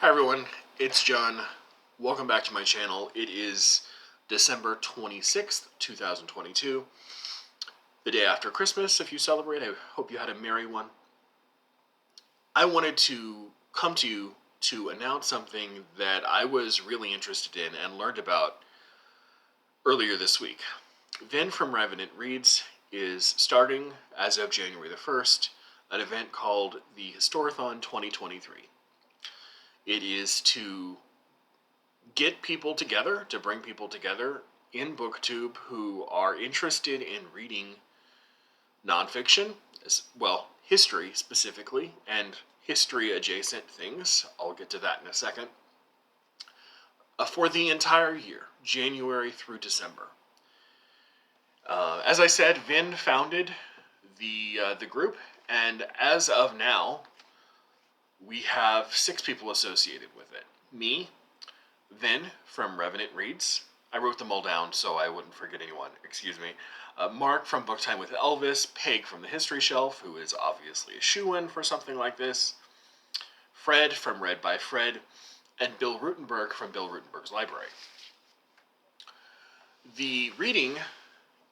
Hi everyone, it's John. Welcome back to my channel. It is December 26th, 2022, the day after Christmas. If you celebrate, I hope you had a merry one. I wanted to come to you to announce something that I was really interested in and learned about earlier this week. Vin from Revenant Reads is starting, as of January the 1st, an event called the Historathon 2023. It is to get people together, to bring people together in BookTube who are interested in reading nonfiction, well, history specifically, and history adjacent things. I'll get to that in a second. For the entire year, January through December. As I said, Vin founded the group, and as of now, we have 6 people associated with it. Me, Vin from Revenant Reads. I wrote them all down so I wouldn't forget anyone. Excuse me. Mark from Book Time with Elvis. Peg from the History Shelf, who is obviously a shoo-in for something like this. Fred from Read by Fred. And Bill Rutenberg from Bill Rutenberg's Library. The reading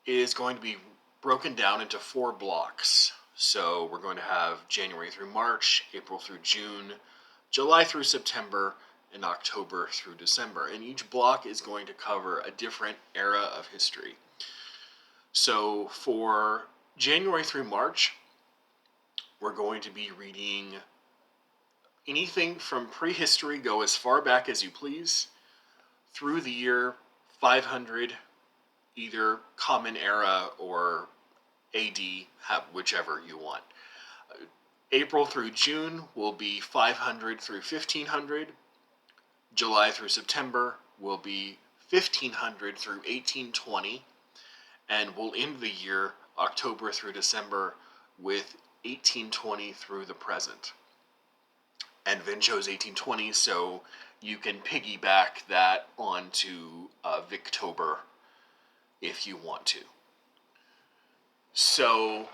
is going to be broken down into 4 blocks. So we're going to have January through March, April through June, July through September, and October through December. And each block is going to cover a different era of history. So for January through March, we're going to be reading anything from prehistory, go as far back as you please, through the year 500, either Common Era or AD, whichever you want. April through June will be 500 through 1500. July through September will be 1500 through 1820. And we'll end the year, October through December, with 1820 through the present. And Vin chose 1820, so you can piggyback that onto Victober if you want to. So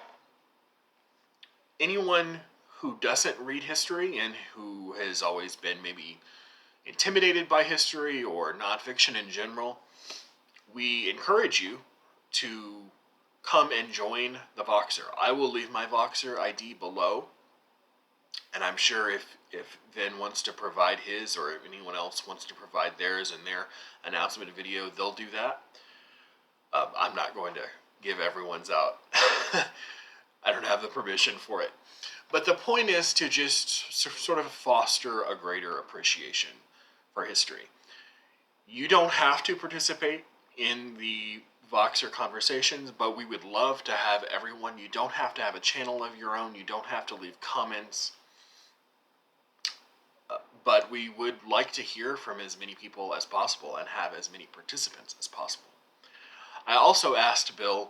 anyone who doesn't read history and who has always been maybe intimidated by history or nonfiction in general, we encourage you to come and join the Voxer. I will leave my Voxer ID below, and I'm sure if Vin wants to provide his, or if anyone else wants to provide theirs in their announcement video, they'll do that. I'm not going to give everyone's out. I don't have the permission for it. But the point is to just sort of foster a greater appreciation for history. You don't have to participate in the Voxer conversations, but we would love to have everyone. You don't have to have a channel of your own. You don't have to leave comments. But we would like to hear from as many people as possible and have as many participants as possible. I also asked Vin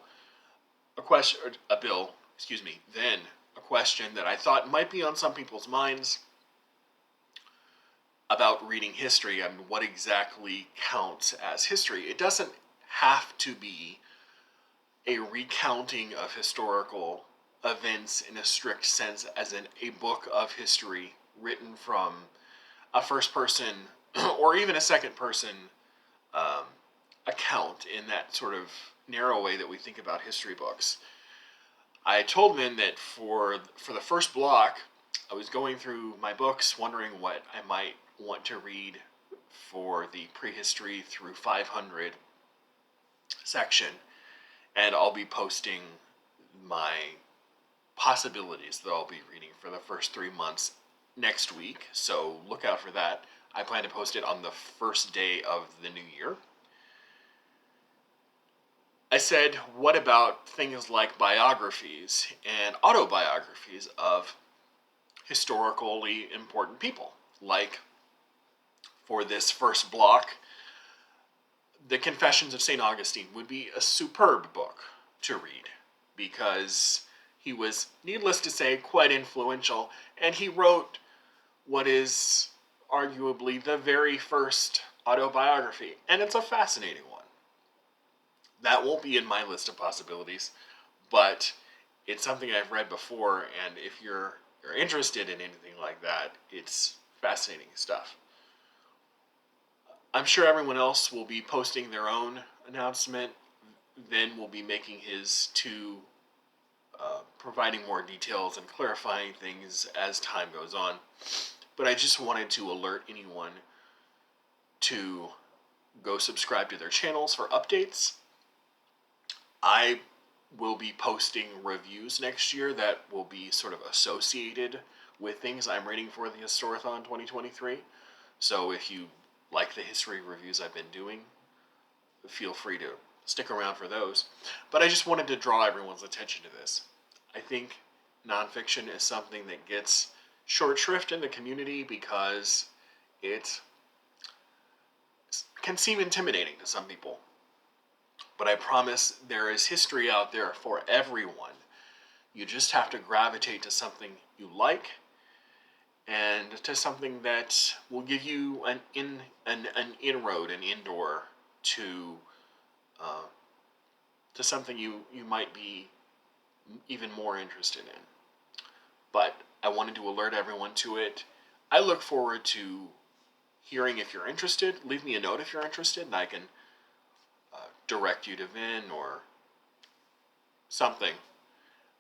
a question that I thought might be on some people's minds about reading history and what exactly counts as history. It doesn't have to be a recounting of historical events in a strict sense, as in a book of history written from a first person or even a second person account in that sort of narrow way that we think about history books. I told Vin that for the first block, I was going through my books wondering what I might want to read for the prehistory through 500 section, and I'll be posting my possibilities that I'll be reading for the first 3 months next week, so look out for that. I plan to post it on the first day of the new year. I said, what about things like biographies and autobiographies of historically important people? Like, for this first block, The Confessions of St. Augustine would be a superb book to read because he was, needless to say, quite influential, and he wrote what is arguably the very first autobiography, and it's a fascinating one. That won't be in my list of possibilities, but it's something I've read before, and if you're interested in anything like that, it's fascinating stuff. I'm sure everyone else will be posting their own announcement. Then will be making his to providing more details and clarifying things as time goes on. But I just wanted to alert anyone to go subscribe to their channels for updates. I will be posting reviews next year that will be sort of associated with things I'm reading for the Historathon 2023. So if you like the history reviews I've been doing, feel free to stick around for those. But I just wanted to draw everyone's attention to this. I think nonfiction is something that gets short shrift in the community because it can seem intimidating to some people. But I promise there is history out there for everyone. You just have to gravitate to something you like and to something that will give you an inroad, an indoor uh, to something you might be even more interested in. But I wanted to alert everyone to it. I look forward to hearing if you're interested. Leave me a note if you're interested, and I can direct you to Vin or something.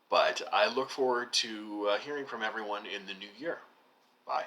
But I look forward to hearing from everyone in the new year. Bye.